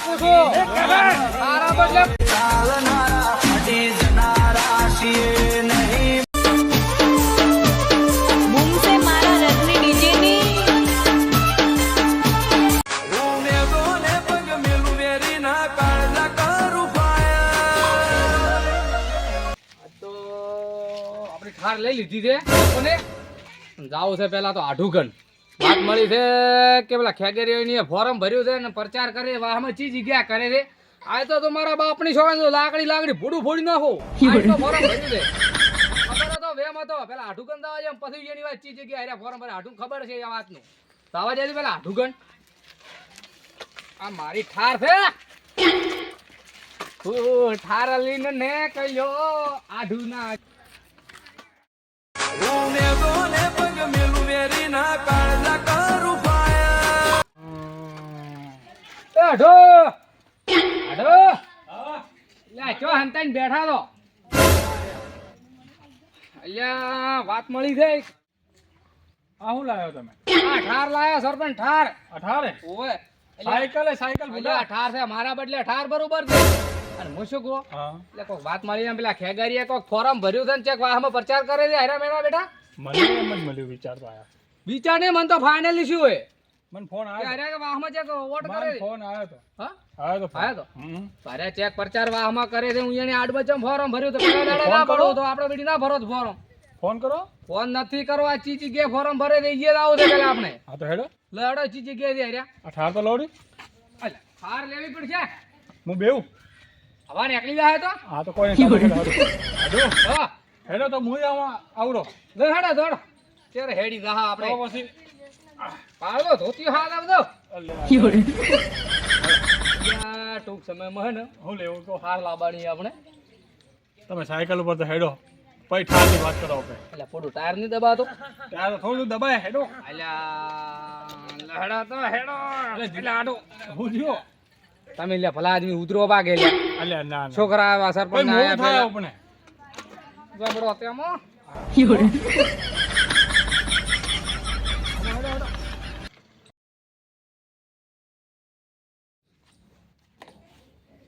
આપું છું તારા બદલે બૂમ સે મારા રત્ની ડીજે ની તો આપણી ઠાર લઈ લીધી છે લોકોને જાવું છે પેલા તો આઢુગન વાત મળી છે કે પેલા ખેગેરીઓની ફોર્મ ભર્યું છે ને પ્રચાર કરે વાહમાં ચી જગ્યા કરે છે આ તો તમારા બાપની છોકરા લાકડી ભૂડું ફોડી નાખો આ તો ફોર્મ ભર્યું છે ખબર હતો વેમ હતો પેલા આઢુગન દાવા જેમ પછી એની વાત ચી જગ્યા આર્યા ફોર્મ ભરે આઢું ખબર છે આ વાતનું દાવા જાય પેલા આઢુગન આ મારી ઠાર છે ઠાર લઈને ને કયો આઢું ના આઢો આઢો લે ચો હંતાઈને બેઠા તો અલ્યા વાત મળી છે આ હું લાવ્યો તમે આ ઠાર લાયા સરપંચ ઠાર 18 ઓય સાયકલ બોલા ઠાર છે મારા બદલે ઠાર બરોબર છે અને હું શું કહું હા એટલે કોક વાત મળી ને પેલા ખેગારીએ કોક ફોરમ ભર્યું છે ને ચેક વાહમાં પ્રચાર કરે છે હેરા મેરા બેટા મને એમ જ મળ્યું વિચાર તો આયા વિચાર ને મન તો ફાઇનલી શું હોય મને ફોન કે આવ્યો હેરા કે વાહમાં ચેક વોટ કરે મને છે ફોન આવ્યો તો હા આવ્યો તો આવ્યો તો હમ તારે ચેક પ્રચાર વાહમાં કરે છે હું એની આડ બચમ ફોરમ ભર્યું તો પેલા દાડે ના ફોન કરો. ભરો તો આપણે બેટી ના ભરો તો ફોરમ ફોન કરો ફોન નથી કરો આ ચી જગ્યાએ ફોરમ ભરે છે ઈ આવું છે પેલા આપણે હા તો હેડો લડો ચી જગ્યાએ છે હેરા 18 તો લોડી અલે હાર લેવી પડશે હું બેઉ હવા નીકળી જાય તો હા તો કોઈ નહીં હેડો હા હેડો તો હું આવરો લે હેડા દોડ ત્યારે હેડી જા આપણે તો પછી પાડો ધોતી હાલ આવજો અલ્લે યા ટૂંક સમયમાં હે ને હું લેવું તો હાર લાવવાની આપણે તમે સાયકલ ઉપર તો હેડો પછી ઠારની વાત કરો કે એટલે પોડું ટાયર નહીં દબાતો ત્યારે તો થોડું દબાય હેડો અલ્યા લહડા તો હેડો એટલે આડો હું થયો તમે લે ભલા આદમી ઉતરો ભાગે લે અલ્યા ના ના છોકરા આવ્યા સરપંચ કોઈ મોડું આયા થાય પેલા આપણે જબરો તેમાં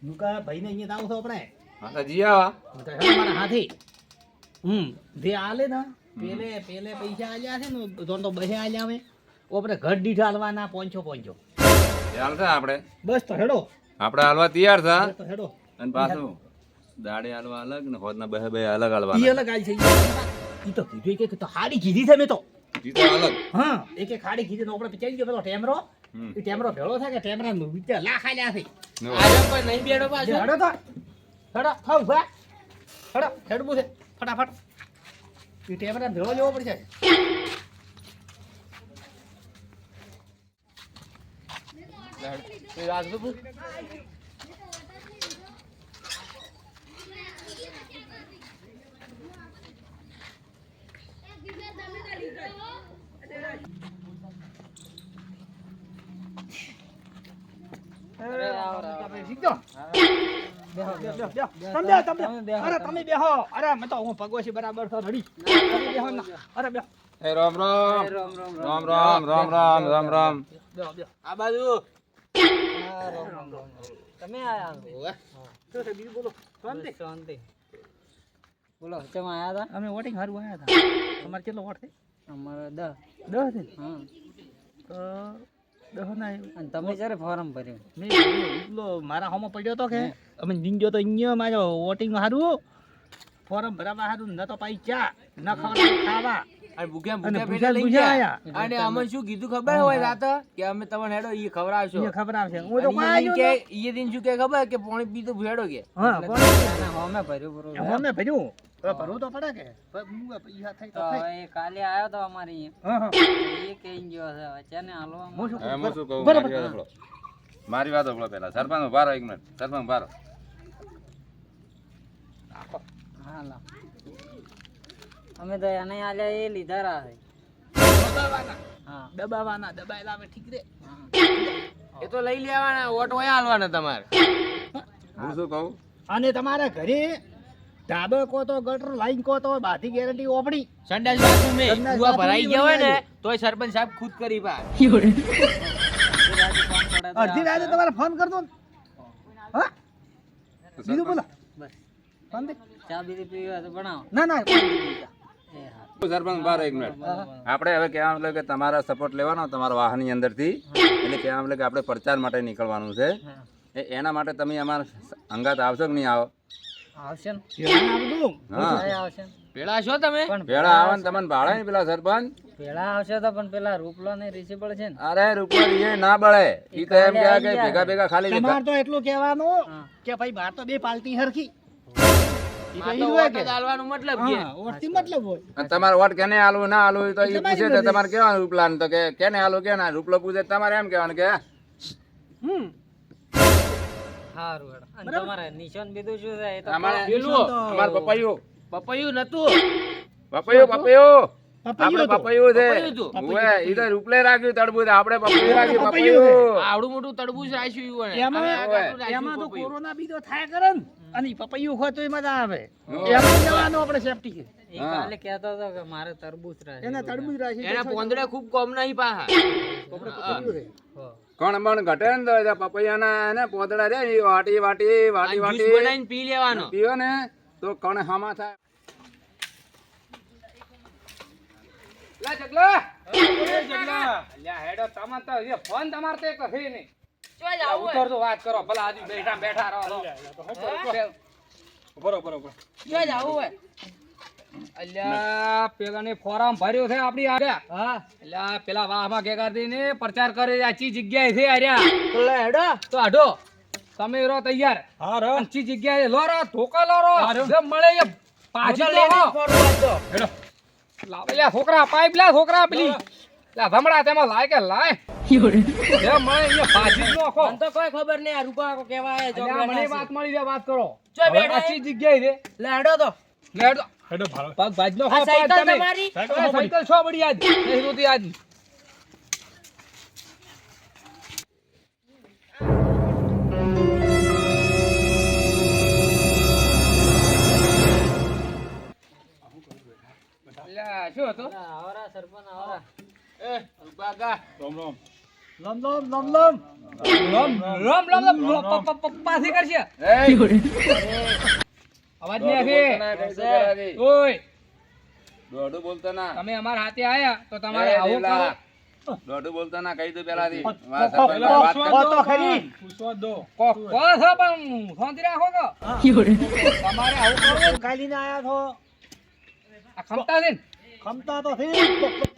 નુકા ભાઈને અહીંયા આવું છો આપણે હા તો જી આવા તો હેડો મારા હાથી જે આલે ને પેલે પૈસા આલ્યા છે ને જોન તો બહે આલ્યા આવે આપણે ઘર દીઠ હાલવાના પોંચો ચાલશે આપણે બસ તો હેડો આપણે હાલવા તૈયાર છે બસ તો હેડો અને પાછું દાડે હાલવા અલગ ને હોદના બે અલગ હાલવા ઈ અલગ આલ છે ઈ તો કીધું કે તો હાડી કીધી છે મેં તો જીતો અલગ હા એક હાડી કીધી ને આપણે પચાઈ ગયો પેલો ટેમરો ઈ ટેમરો ભેળો થાય કે ટેમરા નું વિચાર લાખ આલ્યા છે આજે કોઈ નહીં બેડો પાછો હેડો તો હેડો ખાવ ભા હેડો હેડવું છે ફટાફટ ઈ ટેમરા ભેળો લેવો પડશે રાજબાબુ તમે બેહો અરે મેં તો હું ભગવસી બરાબર તો રડી તમે બેહો ના અરે બેહો એ રામ રામ રામ રામ રામ રામ રામ રામ બેહો બેહો આ બાજુ તમે આયા શું છે બીજું બોલો શાંતિ શાંતિ બોલો ચમ આયા હતા અમે વોટિંગ હારું આયા હતા તમારે કેટલો વોટ છે અમારે 10 10 છે હા તો 10 ના અને તમે જ્યારે ફોર્મ ભર્યું મેં એટલો મારા હોમો પડ્યો તો કે અમે નીંજો તો અહીંયા મારો વોટિંગ હારું ફોર્મ ભરાવા હારું ન તો પાઈ ચા ન ખવડાવ ખાવા અને ભૂખ્યા અને ભૂખ્યા ભૂજા પેલા લઈ ભૂજા ગયા આયા અને અમને શું કીધું ખબર હોય રાત કે અમે તમને હેડો ઈ ખવડાવશો એ ખબર આવશે હું તો અને ઈ કે ઈ દિન શું કે ખબર કે પાણી પીતો ભેડો કે હા અને હોમે ભર્યું બરોબર અમે ભર્યું હવે ભરવું તો પડે કે પૈસા થઈ તો તો થઈ એ કાલે આવ્યો તો અમારે હા હા અહીંયા એ કહી ગયો છે વચ્ચે હાલવા હું શું હું શું કહું બરાબર. મારી વાત સાંભળો પેલા સરપંચ ઉભા રહો એક મિનિટ સરપંચ ઉભા રહો હા લા અમે તો એને આલ્યા એ લીધા રહે હા દબાવાના દબાયેલા આવે ઠીક રે એ તો લઈ લેવાના ઓટ હોય હાલવાના તમારે હું શું કહું અને તમારા ઘરે ધાબે કો તો ગટર લાઈન કો તો બાધી ગેરંટી ઓપડી સંડાસ બાથરૂમ મે સંડાસ કુવા બાથરૂમ ભરાઈ ઈ ગયા હોય ને બનાવી. તોય સરપંચ સાહેબ ખુદ કરી પા અડધી રાતે તમારે ફોન કરતો ને હા બીજું બોલો બસ શાંતિ ચા બીજી પીવી હોય તો બનાવો ના ના કોઈ નહીં પીતા. એ હા સરપંચ બાર એક મિનિટ આપણે હવે કહેવા મતલબ કે તમારા સપોર્ટ લેવાનો તમારા વાહનની અંદરથી એટલે કહેવા મતલબ કે આપણે પ્રચાર માટે નીકળવાનું છે હા એના માટે તમે અમારા અંગાત આવશો કે નહીં આવો આવશે ને કેવાનું આ બધું હા કઈ આવશે ને? પેલા છો તમે પણ પેલા આવે ને તમને ભાડે ને પેલા સરપંચ પેલા આવશે તો પણ પેલા રૂપલો ને રિસિબલ છે ને અરે રૂપિયા એ ના બળે ઈ તો એમ કહે કે ભેગા ભેગા ખાલી તમારે તો એટલું કહેવાનું હા. કે ભાઈ બાર તો બે પાલટી હરખી ઈ તો ઈ જ હોય કે મતલબ હા ઓળખી મતલબ હોય અને તમારે વોટ કેને આલવું ના આલવું તો એ પૂછે તો તમારે કેવાનું રૂપલા તો કે કેને આલવું કે ના રૂપલો પૂછે તો તમારે એમ કહેવાનું કે સારું હેડો. અને તમારે નિશાન બીજું શું છે એ તો અમારે પેલું અમારે પપૈયું પપૈયું નતું પપૈયું આપણે હતું. પપૈયું છે પપૈયું હતું. ઓવે ઈ તો રૂપલે રાખ્યું તડબૂચ આપણે પપૈયું રાખ્યું પપૈયું છે. પપૈયું આવડું મોટું તડબૂચ રાખ્યું એમાં તો કોરોના બીજો થાય કરે ને અને ઈ પપૈયું હોય તો મજા આવે એમાં જવાનું આપણે સેફટી છે એ કાલે કહેતો હતો કે મારે તરબૂચ રાખે એના તડબૂચ રાખી એના પોંદડે ખૂબ કોમ નહીં પાહા કોણ મણ ઘટે ને તો પપૈયાના ને પોદડા રે ઈ વાટી વાટી વાટી વાટી બનાવીને પી લેવાનો પીવો ને તો કણ હામા થાય લા જગલા લ્યા હેડો તમાર તો એ ફોન તમાર તો એક હે નહીં ઉતર તો વાત કરો ભલા આજુ બેઠા બેઠા રહો બરોબર અલ્યા પેલાને ફોરમ ભર્યો છે આપડી આર્યા હા અલ્યા પેલા વાહમાં કેગારદી ને પ્રચાર કરે આચી જગ્યાએ છે આર્યા હેડો તો આઢો તમે રહો તૈયાર હા રો આચી જગ્યાએ લો રો ધોકા લો રો જે મળે એ પાછી લો હેડો લાવ લ્યા છોકરા પાઇપ લ્યા છોકરા પેલી લ્યા ભમડા તેમાં લાય કે લાય જે મળે એ પાછી નો ખો તો કોઈ ખબર નહીં આ રૂપા કેવાય અલ્યા મને વાત મળી છે વાત કરો ચો બેઠા આચી જગ્યાએ છે લે હેડો તો લેડો હેડો ભાડો પગ ભાજનો ખો પગ સાયકલ તમે તમારી સાયકલ છો બડી આજ નહીં રોતી આજ અલ્યા શું હતું આવરા સરપંચ આવરા રોમ રોમ લમ લમ લમ લમ રમ રમ રમ પાછી કરશે અવાજ નહીં આવે ઓય દોડું બોલતા ના તમે અમારા હાથે આયા તો તમારે આવું કરો દોડું બોલતા ના કહી દો પેલાથી વાત તો ખરી પૂછવા દો કો છો પણ શાંતિ રાખો તો તમારે આવું કરવું કાલીને આયા છો આ ખમતા છે ને ખમતા તો થી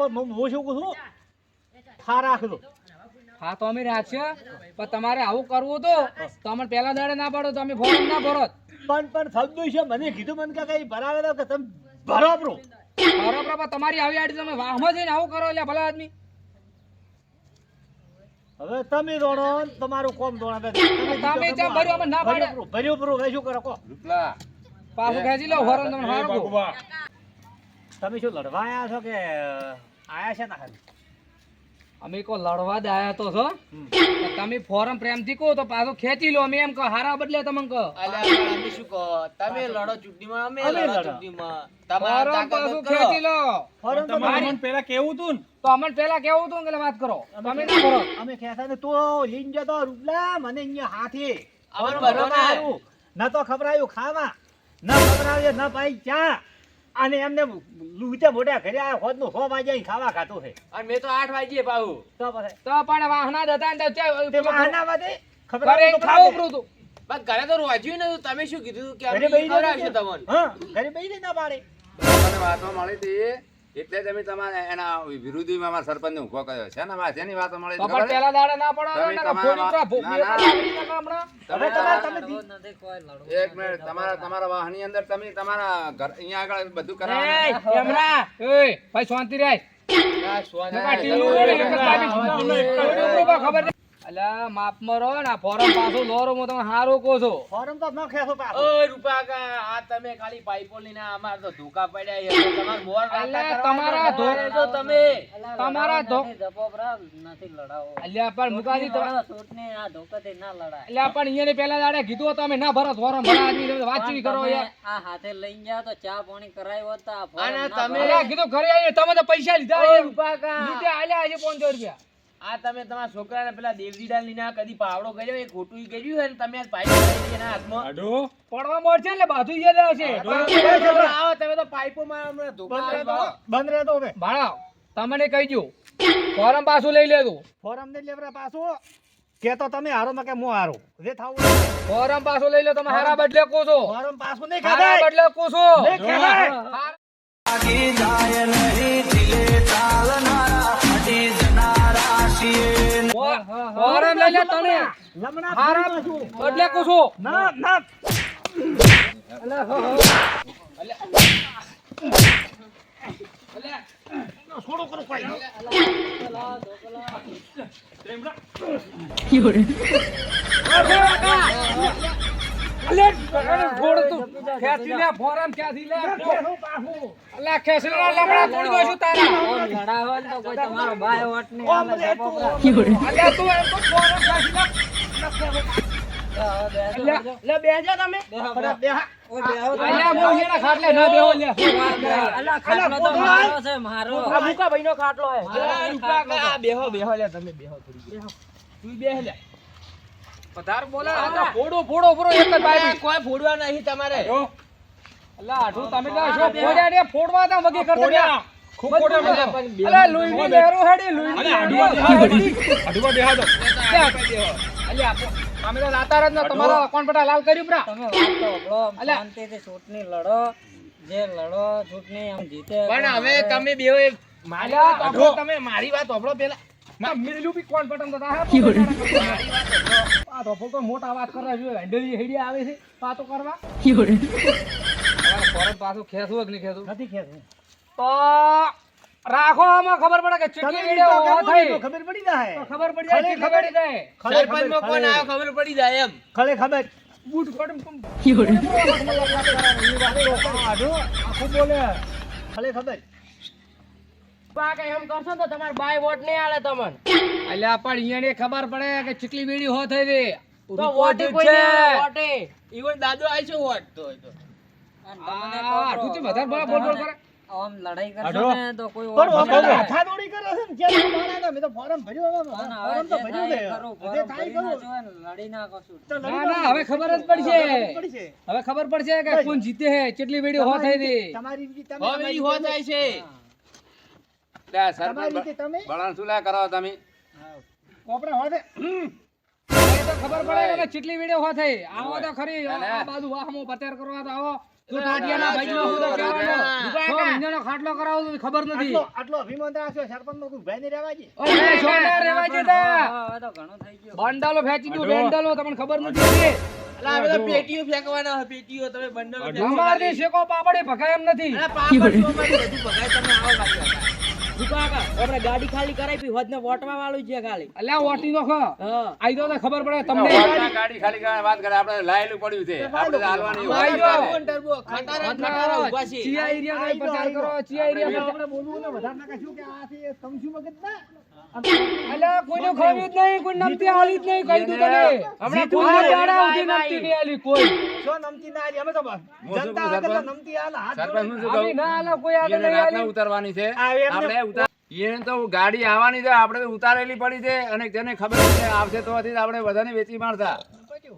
હું શું કહું છું ખા રાખજો હા તો અમે રાખશે પણ તમારે આવું કરવું તો તમે પેલા દાડે ના પાડો તો અમે ફોર્મ ના ભરો પણ સમજુ છે મને કીધું મને કે કઈ ભરાવે તો કે તમે બરાબર બરોબર પણ તમારી આવી આડી તમે વાહમાં જઈને આવું કરો એટલે ભલા આદમી હવે તમે દોડો ને તમારું કોમ દોડા તમે ચા ભર્યું અમે ના પાડે ભર્યું ભર્યું હવે શું કરો કો રૂપલા પાછું ખેંચી લો ફોરમ તમને હારું કહું. બાકુબા તમે શું લડવા આયા છો કે આયા છે ના ખાલી અમે કો લડવા જ આયા તો છો તો તમે ફોરમ પ્રેમથી કહો તો પાછું ખેંચી લો અમે એમ કહો હારા બદલે તમને કહો તમે લડો ચૂંટણીમાં અમે અમે લડો. ચૂંટણીમાં ફોરમ પાછું ખેંચી લો ફોરમ તો તમારે મને પેલા કેવું તું ને તો અમને પેલા કેવું હતું કે વાત કરો તમે ના કરો અમે કહેતા ને તો લઈને જતો રૂપલા મને અહીંયા હાથે અમને ફોરમ ભરો ભરવા હારું. ન તો ખબરાયું ખાવા ન ખબરાયું ન પાઈ ચા અને એમને લૂટે મોટા ઘરે આ હોદ નું 100 વાગે અહીં ખાવા ખાતું છે અને મેં તો 8 વાગ્યે પાવું તો પછી તો પણ વાહના દતા ને તે આના વાદે ઘરે ખબરાયું તો ખાવું ખરા પડતું બસ ઘરે તો રોજ્યું નતું તમે શું કીધું કે ઘરે બેહી ખવડાવશું જજો. તમને હા ઘરે બેહી ના પાડે મને વાતો મળી હતી એટલે જ અમે તમારે એના વિરોધીમાં અમારા સરપંચને ઊભો કર્યો છે ને વાત એની વાતો મળી તો પણ પેલા દાડે ના પડો તમે ને તમારા ફોડી તો ભૂ- ના, ના. લાકડી નાખો હમણાં. હવે તમે એક મિનિટ તમારા વાહની અંદર તમે તમારા ઘર અહીંયા આગળ બધું એય, કરાવવાનું એમરા. એય, ભાઈ શાંતિ રહે નકા ટીલું વડે એક જ દાબી દીધું. ખબર છે? અલ્યા માપમાં રહો ને આ ફોરમ પાછું લોરો હું તમને હારું કહું છું ફોરમ તો ન ખેસો પાછો ઓય રૂપાકા આ તમે ખાલી પાઇપો લઈને અમાર તો ધોકા પડ્યા છે એટલે તમાર મોર અલ્યા તમારા ધો- તો તમે તમારા ધો- નથી લડાવો અલ્યા પણ મુકાજી તમે- છોટને આ ધોકાથી ના લડાય અલ્યા પણ અહીંયાને પેલા દાડે કીધું હતું અમે ના ભરો ફોરમ ભરા આદમી તમે વાત ચેવી કરો યાર આ હાથે લઈને જાઓ તો ચા પાણી કરાયો હોત તો આ ફોરમ અને ના તમે ભરાય. અલ્યા કીધું ઘરે આવીને તમે તો પૈસા લીધા ઓય છે. રૂપાકા લૂંટે આલ્યા છે 500 રૂપિયા આ તમે તમારા છોકરાને પેલા દેવજીડા લઈને આ કદી પાવડો કર્યો એ ખોટું ઈ કર્યું હોય ને તમે આજ પાઇપ લઈ એના હાથમાં આડો પડવા મળશે એટલે બાજુ યાદ આવશે આવો તમે તો પાઇપો માં હમણાં ધોકા મારી વાળો. બંધ રહેતો હવે ભાડા તમને કહી દઉં ફોરમ પાછું લઈ લેજો ફોરમ ને લેવરા પાછો કે તો તમે હારો માં કે હું હારો જે થાવું ફોરમ પાછું લઈ લો તમે હારા બદલે કોશો ફોરમ પાછો નહીં હારા ખાધાય બદલે કોશો નહીં ખાધાય. ફોરમ લઈ લે તને લમણા હારા પાછું. બદલે કોશો ના ના છોડો કરો કોઈ છોડ તું ખેંચી લે ફોરમ ક્યાંથી લે અલ્યા ખેંચી લે લમડા તોડી દો છું તારા અલ્યા તું એમ તો ફોરમ ખેંચી લે અલ્યા હું એના ખાટલે ના બેહો લે આ મુકા ભાઈનો ખાટલો હે બેહો બેહો લે તમે બેહો થોડી તું બેહ લે પધાર બોલા આ ફોડો ફોડો ફોડો એક જ બાઈ કોઈ ફોડવા નહીં તમારે અલ્યા આઠું તમે તો શું ફોડ્યા ને ફોડવા તા વગી કરતા ફોડ્યા. ખૂબ ફોડ્યા મેં. અલ્યા લુઈની લહેરો હેડી લુઈની આડું બેહા દો. અલ્યા અમે તો લાતાર જ ન તમારો કોણ પટા લાલ કર્યું પ્રા પણ હવે તમે બેહો એ મારી વાત સાંભળો, તમે મારી વાત સાંભળો પેલા મિલું બી કોણ પટમ તો આ તો ફોટો મોટા વાત કરવા જોઈએ હેન્ડલી હેડી આવે છે વાતો કરવા ફોરમ પાછું ખેસવું કે નહીં ખેસવું નથી ખેંચવું. તો રાખો આમાં ખબર પડે કે ચીટલી વિડિયો હોવા થઈ તો ખબર પડી જાય તો ખબર પડી જાય ખબર પડી જાય સરપંચમાં કોણ આવ્યો ખબર પડી જાય એમ ખલે ખબર બૂટ કોડમ આખું બોલે ખલે ખબર અલ્યા પણ ઈયાને ખબર પડે કે ચીટલી વિડિયો હો થઈ રે તો ઈવન દાદો આય છે હોટ તો આઠું થી વધારે બોલ બોલ કરે પણ હાથાદોડી કરે છે ને જેમ મારા હતા, મેં તો ફોરમ ભર્યું હવે ફોરમ તો ભર્યું છે જે થાય કરું તો ના ના હવે ખબર જ પડશે પડશે હવે ખબર પડશે કે કોણ જીતે હે ચીટલી વિડિયો હો થઈ રે તમારી રીતે તમે હવે ઈ હો જાય છે તમારી રીતે તમે કોપડા હો દે તો ખબર પડે કે ચીટલી વિડિયો હો થઈ આવો તો ખરી આ બાજુ વાહમો પતેર કરવા તો આવો તું ટાટિયાના ભાઈનો હું તો કહેવાનો તો મહિનાનો ખાટલો કરાવો તો ખબર નથી આટલો અભિમાન રાખશો સરપંચ નો કોઈ ભાઈ ને રહેવા દે ઓય છોડા રેવા જતા બંડાલો ફેંચી દઉં બેંડાલો તમને ખબર નથી અલા હવે તો પેટીઓ ફેંકવાના હોય પેટીઓ તમે બંડલ અમારથી શેકો પાપડે ભગાય એમ નથી પાપડ બધું ભગાય તમે આવો આપણે ગાડી ખાલી કરાવી પી હોદને વોટવા વાળું છે ખાલી અલ્યા ઓટી નો ખ આઈ તો ખબર પડે તમને ગાડી ખાલી કરવા વાત કરે આપણે લાયેલું પડ્યું છે આપણે હાલવાની આઈ વાત જો. કરે. ટર્બો ખટારા ઉભા છે ચિયા એરિયાનો પ્રચાર કરો ચિયા એરિયામાં આપણે બોલવું ને વધારે નાખા શું કે આ છે સમજુ મગજ ના અલ્યા કોઈનો ખાવ્યું જ નહીં કોઈ નમતી આલી જ નહીં કહી દઉં તને હમણાં કોઈ દાડા ઉઠી નમતી નહીં આલી કોઈ શું નમતી ના આલી અમે તો જનતા આગળ તો નમતી આલ હાથ સરપંચ શું આલી કહું? ના આલા કોઈ આગળ એને નહીં રાતના આલી ઉતારવાની છે આ એમને- આપણે એને તો ગાડી આવવાની છે આપણે તો ઉતારેલી પડી છે અને જેને ખબર છે આવશે તો હજી આપણે બધાને વેચી મારતા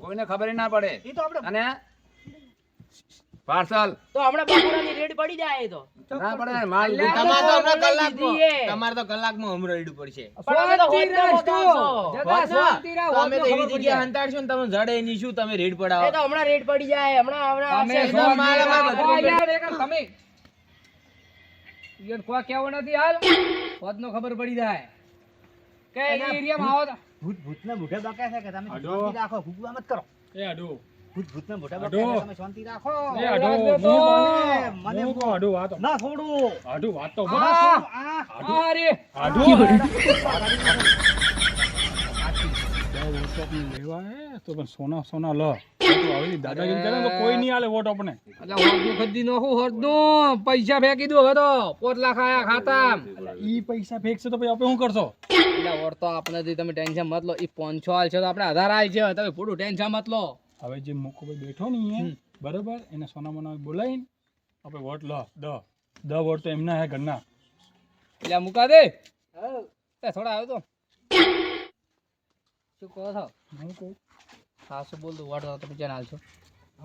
કોઈને ખબર ય ના પડે ઈ તો આપણે અને પાર્સલ તો હમણાં બપોરાની રેડ પડી જાય તો ના પડે માલ તમારે તો હમણાં દીધી એ. કલાકમાં તમારે તો કલાકમાં હમણાં રેડું પડશે પણ અમે તો શાંતિ હોદને રાખજો. બગાડશો. જતા શાંતિ રાખ, તમે તો હોદનો એવી ખબર પડી જગ્યા જાય. હંતાડશો ને તમે જડે એની શું તમે રેડ એ પડાવો તો હમણાં રેડ પડી જાય હમણાં તમે આવશે. એકદમ માલ અમાર બધું યાર એક તમે યાર કોઈ કહેવું નથી હાલ હોદનો ખબર પડી જાય કે એ એરિયામાં આવો તો ભૂતને મોઢે બકે છે કે તમે આડો. શાંતિ રાખો ફૂગવા મત કરો એ આડો ભૂતને મોઢે આડો. બકે છે તમે શાંતિ રાખો એ આડો આડો તો. મને હું કહું આડો વાત ના છોડું આડો વાત તો આ રે આડો લેવા હે તો પણ સોના સોના લ તો આવી દાદાગીરી કરે ને તો કોઈ નહીં આલે વોટ આપણે એટલે હોદનું ખરીદી નો હું હોદનું પૈસા ફેંકી દો હવે તો 5 લાખ આયા ખાતા ઈ પૈસા ફેંકશે તો પછી આપણે શું કરશો એટલે ઓર તો આપણે તમે ટેન્શન મત લો ઈ 500 આલ છે તો આપણે 1000 આલ છે તમે પૂરું ટેન્શન મત લો હવે જે મોકો ભાઈ બેઠો ને અહીંયા બરાબર એને સોના મોના બોલાવીને આપણે વોટ લ દ વોટ તો એમના હે ઘરના એટલે આ મુકા દે એ થોડા આવ્યો તો શું કહો છો હું કહું હા શું બોલ દો વોટ તમે ક્યાં હાલશો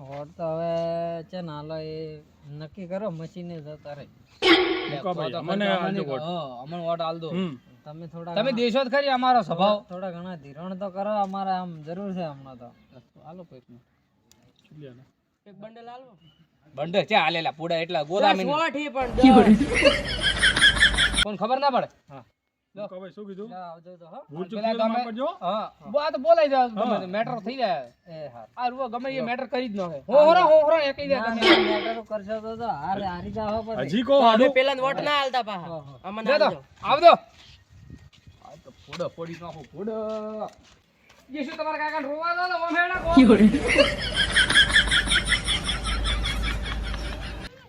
વોટ તો હવે છે ને હાલો એ નક્કી કરો મશીને જતા રહે મૂકો ભાઈ, અમને આલજો વોટ. અમને વોટ હાલ દો હમ તમે થોડા તમે દેશો જ ખરી અમારો સ્વભાવ થોડા ઘણા ધીરણ તો કરો અમારે આમ જરૂર છે હમણાં તો હાલો કોઈકનું. લે લે. એક બંડલ આલો બંડર ચા હાલેલા પૂડા એટલા ગોદામી વોટ હી પણ કોણ ખબર ના પડે હા મૂકો ભાઈ, શું કીધું આવજો તો હો ભૂલ ચૂક પેલા થયું તો ગમે- માફ કરજો. હા આ તો બોલાઈ જાય મેટર થઈ જાય એ હાર આ રૂવો ગમે એ મેટર કરી જ નાખે હો હોરા એકઈ દે તમે. મેટરો કરશો તો હારી જાઓ પછી હજી કહો હાડું. પેલા વોટ ના આલતા પાહા અમને દે તો આવ દો આ તો ફોડો ફોડી નાખો ફોડો જે શું તમારા કાકાને રોવા દો ને ઓમેડા કો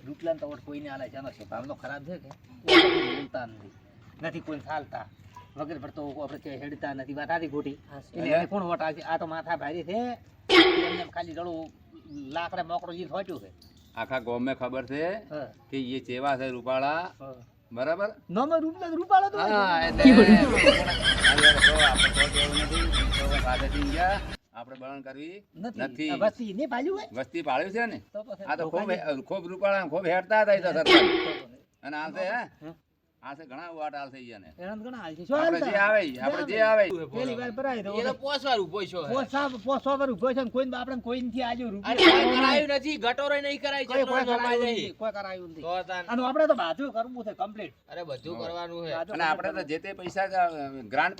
રૂપલાન તો વોટ કોઈને આલે જાનો છે ભાવનો ખરાબ છે કે કોઈ બોલતા નથી કોઈ ચાલતા વગર પડતો આપણે કે હેડતા નથી વાત આથી ખોટી એટલે એને કોણ વોટ આવશે આ તો માથા ભારી છે એમને ખાલી રડું લાકડે મોકરો જીત હોટ્યું છે આખા ગામમાં ખબર છે હા કે એ ચેવા છે રૂપાળા બરાબર નોમે રૂપાળો તો હા એટલે આપણે બળણ કરવી નથી વસ્તી ને પાલ્યું હોય વસ્તી પાડ્યું છે ને તો પછી આ તો ખૂબ રૂપાળા ખૂબ હેડતા હતા એ તો સરપંચ અને હાલશે હે હાલશે ઘણા વાટ હાલશે ઈને એના ઘણા હાલ છે શું આપણે જે આવે ઈ, આપણે જે આવે ઈ. પેલી વાર ભરાય તો એ તો પોસવાર ઉભો છો પોસો પર ઉભો છે ને કોઈ આપણે કોઈ નથી આજુ અરે કોઈ કરાયું નથી ગટોરો નહીં કરાય કોઈ ચટણી નપાય કરાયું જાય. નથી કોઈ કરાયું નથી તો તાન. અને આપણે તો બાજુ કરવું છે કમ્પ્લીટ અરે બધું કરવાનું છે અને આપણે તો જે તે પૈસા ગ્રાન્ટ